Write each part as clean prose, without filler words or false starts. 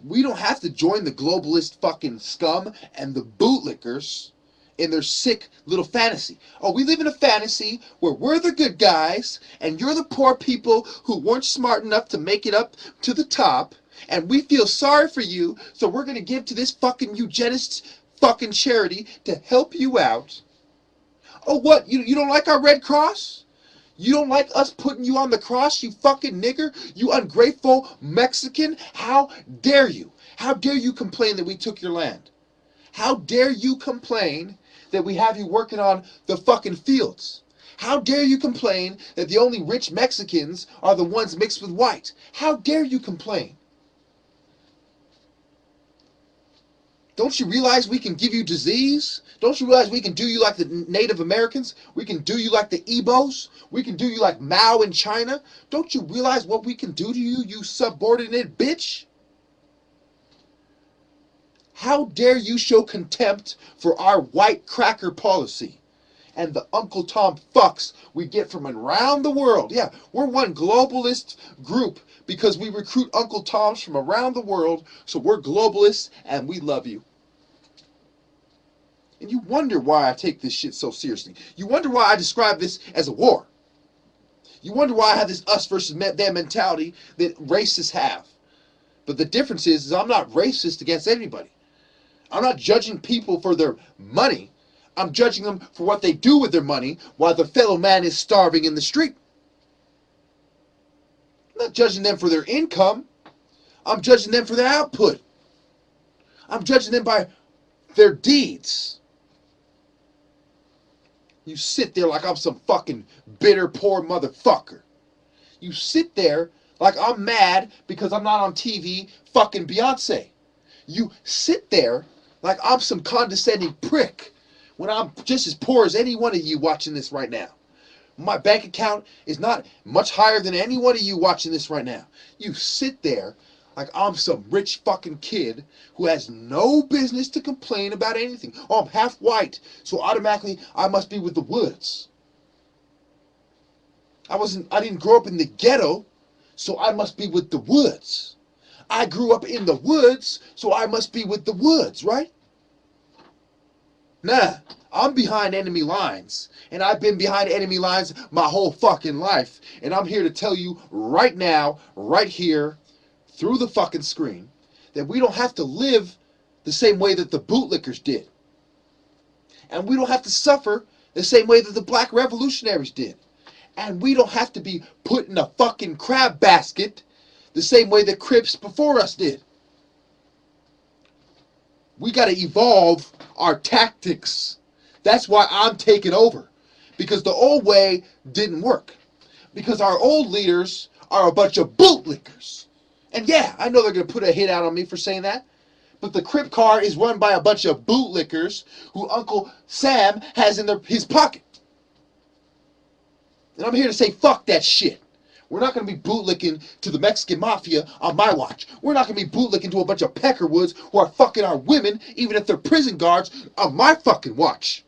We don't have to join the globalist fucking scum and the bootlickers in their sick little fantasy. Oh, we live in a fantasy where we're the good guys and you're the poor people who weren't smart enough to make it up to the top, and we feel sorry for you, so we're gonna give to this fucking eugenist fucking charity to help you out. Oh, what? You don't like our Red Cross? You don't like us putting you on the cross, you fucking nigger? You ungrateful Mexican? How dare you? How dare you complain that we took your land? How dare you complain that we have you working on the fucking fields? How dare you complain that the only rich Mexicans are the ones mixed with white? How dare you complain? Don't you realize we can give you disease? Don't you realize we can do you like the Native Americans? We can do you like the Igbos? We can do you like Mao in China? Don't you realize what we can do to you, you subordinate bitch? How dare you show contempt for our white cracker policy and the Uncle Tom fucks we get from around the world? Yeah, we're one globalist group because we recruit Uncle Toms from around the world, so we're globalists and we love you. And you wonder why I take this shit so seriously. You wonder why I describe this as a war. You wonder why I have this us versus them mentality that racists have. But the difference is I'm not racist against anybody. I'm not judging people for their money. I'm judging them for what they do with their money while their fellow man is starving in the street. I'm not judging them for their income. I'm judging them for their output. I'm judging them by their deeds. You sit there like I'm some fucking bitter, poor motherfucker. You sit there like I'm mad because I'm not on TV fucking Beyonce. You sit there like I'm some condescending prick when I'm just as poor as any one of you watching this right now. My bank account is not much higher than any one of you watching this right now. You sit there like I'm some rich fucking kid who has no business to complain about anything. Oh, I'm half white, so automatically I must be with the woods. I didn't grow up in the ghetto, so I must be with the woods. I grew up in the woods, so I must be with the woods, right? Nah, I'm behind enemy lines, and I've been behind enemy lines my whole fucking life, and I'm here to tell you right now, right here, through the fucking screen, that we don't have to live the same way that the bootlickers did. And we don't have to suffer the same way that the black revolutionaries did. And we don't have to be put in a fucking crab basket the same way the Crips before us did. We got to evolve our tactics. That's why I'm taking over. Because the old way didn't work. Because our old leaders are a bunch of bootlickers. And yeah, I know they're going to put a hit out on me for saying that. But the Crip car is run by a bunch of bootlickers who Uncle Sam has in his pocket. And I'm here to say, fuck that shit. We're not going to be bootlicking to the Mexican mafia on my watch. We're not going to be bootlicking to a bunch of peckerwoods who are fucking our women, even if they're prison guards, on my fucking watch.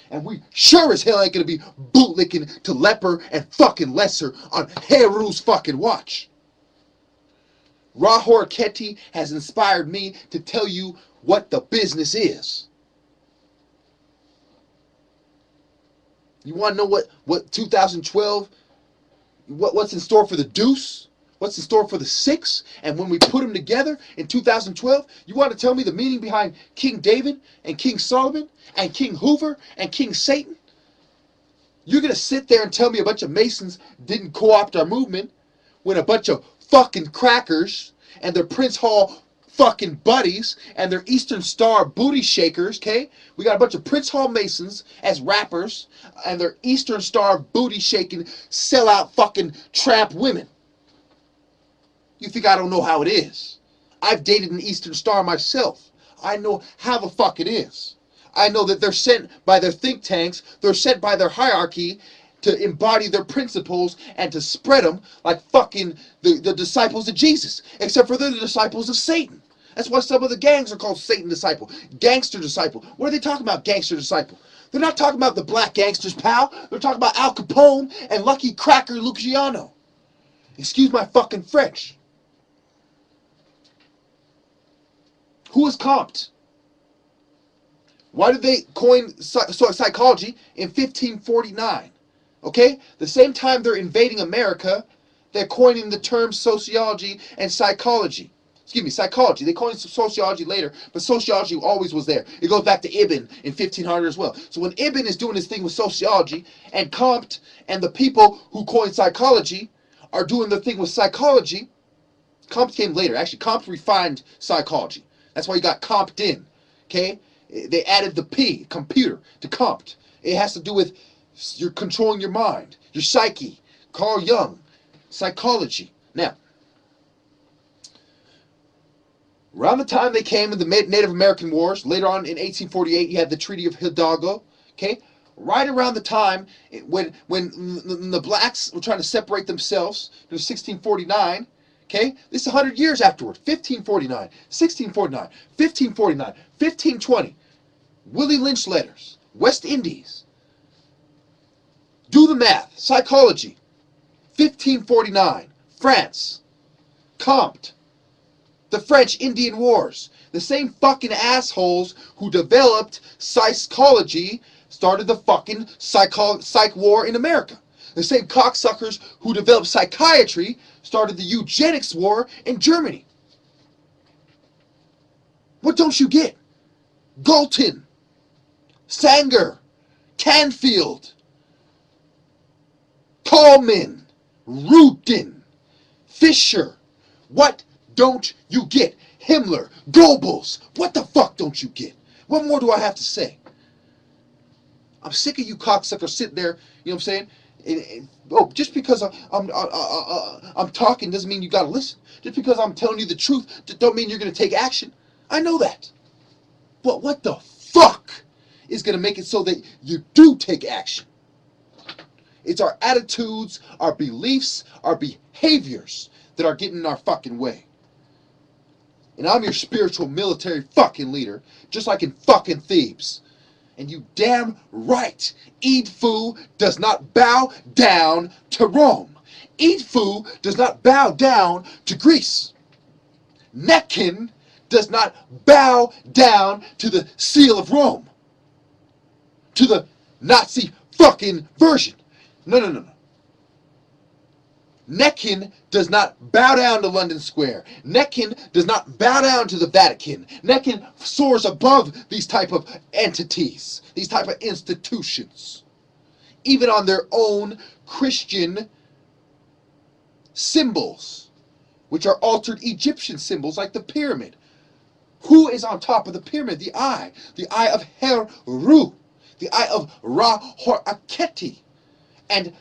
And we sure as hell ain't going to be bootlicking to Leper and fucking Lesser on Heru's fucking watch. Rahor Ketty has inspired me to tell you what the business is. You want to know what 2012, what's in store for the Deuce? What's in store for the Six? And when we put them together in 2012, you want to tell me the meaning behind King David and King Solomon and King Hoover and King Satan? You're going to sit there and tell me a bunch of Masons didn't co-opt our movement when a bunch of fucking crackers and their Prince Hall fucking buddies and their Eastern Star booty shakers, okay? We got a bunch of Prince Hall Masons as rappers and their Eastern Star booty shaking sellout fucking tramp women. You think I don't know how it is? I've dated an Eastern Star myself. I know how the fuck it is. I know that they're sent by their think tanks, they're sent by their hierarchy to embody their principles and to spread them like fucking the disciples of Jesus. Except for they're the disciples of Satan. That's why some of the gangs are called Satan Disciple. Gangster Disciple. What are they talking about, Gangster Disciple? They're not talking about the black gangsters, pal. They're talking about Al Capone and Lucky Cracker Luciano. Excuse my fucking French. Who was Comte? Why did they coin psychology in 1549? Okay? The same time they're invading America, they're coining the terms sociology and psychology. Excuse me, psychology. They coined sociology later, but sociology always was there. It goes back to Ibn in 1500 as well. So when Ibn is doing his thing with sociology, and Comte and the people who coined psychology are doing their thing with psychology, Comte came later. Actually, Comte refined psychology. That's why you got Compton. Okay? They added the P, computer, to Comte. It has to do with you're controlling your mind, your psyche. Carl Jung, psychology. Now, around the time they came in the Native American Wars, later on in 1848, you had the Treaty of Hidalgo. Okay? Right around the time when the blacks were trying to separate themselves, it was 1649. Okay? This is 100 years afterward. 1549, 1649, 1549, 1520. Willie Lynch letters. West Indies. Do the math. Psychology. 1549. France. Comte. The French Indian Wars. The same fucking assholes who developed psychology started the fucking psych war in America. The same cocksuckers who developed psychiatry started the eugenics war in Germany. What don't you get? Galton, Sanger, Canfield, Tallman, Rudin, Fisher. What don't you get? Himmler, Goebbels. What the fuck don't you get? What more do I have to say? I'm sick of you cocksuckers sitting there, you know what I'm saying? Just because I'm talking doesn't mean you gotta listen. Just because I'm telling you the truth don't mean you're gonna take action. I know that. But what the fuck is gonna make it so that you do take action? It's our attitudes, our beliefs, our behaviors that are getting in our fucking way. And I'm your spiritual military fucking leader, just like in fucking Thebes. And you damn right, Edfu does not bow down to Rome. Edfu does not bow down to Greece. Nekin does not bow down to the seal of Rome. To the Nazi fucking version. No. Nekin does not bow down to London Square. Nekin does not bow down to the Vatican. Nekin soars above these type of entities, these type of institutions. Even on their own Christian symbols, which are altered Egyptian symbols like the pyramid. Who is on top of the pyramid? The eye of Heru, the eye of Ra-Hor-Aketi. And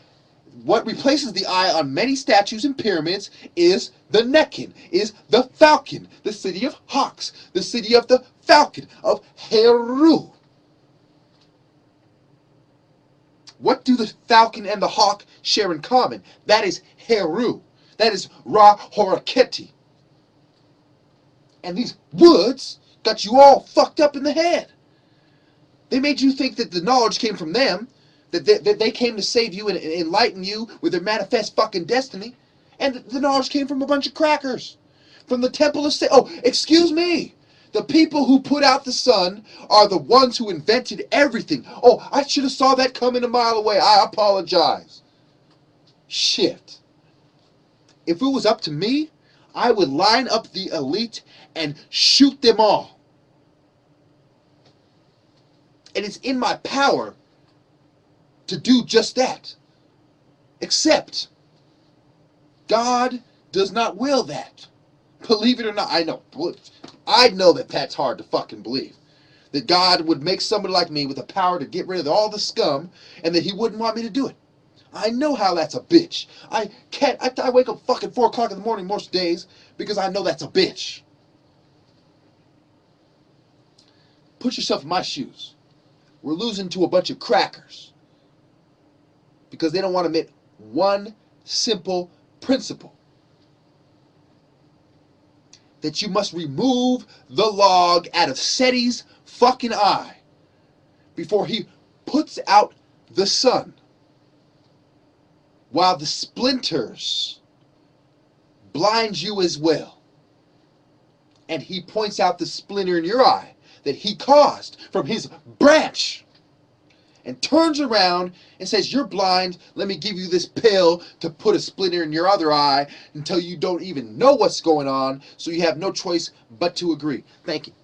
what replaces the eye on many statues and pyramids is the Nekin, is the falcon, the city of hawks, the city of the falcon, of Heru. What do the falcon and the hawk share in common? That is Heru. That is Ra-Hor-Aketi. And these woods got you all fucked up in the head. They made you think that the knowledge came from them, that they came to save you and enlighten you with their manifest fucking destiny. And the knowledge came from a bunch of crackers. From the temple of Satan. Oh, excuse me. The people who put out the sun are the ones who invented everything. Oh, I should have saw that coming a mile away. I apologize. Shit. If it was up to me, I would line up the elite and shoot them all. And it's in my power to do just that. Except, God does not will that. Believe it or not, I know that that's hard to fucking believe. That God would make somebody like me with the power to get rid of all the scum, and that he wouldn't want me to do it. I know how that's a bitch. I wake up fucking 4 o'clock in the morning most days because I know that's a bitch. Put yourself in my shoes. We're losing to a bunch of crackers because they don't want to admit one simple principle. That you must remove the log out of Seti's fucking eye before he puts out the sun, while the splinters blind you as well. and he points out the splinter in your eye that he caused from his branch, and turns around and says, you're blind, let me give you this pill to put a splinter in your other eye until you don't even know what's going on, so you have no choice but to agree. Thank you.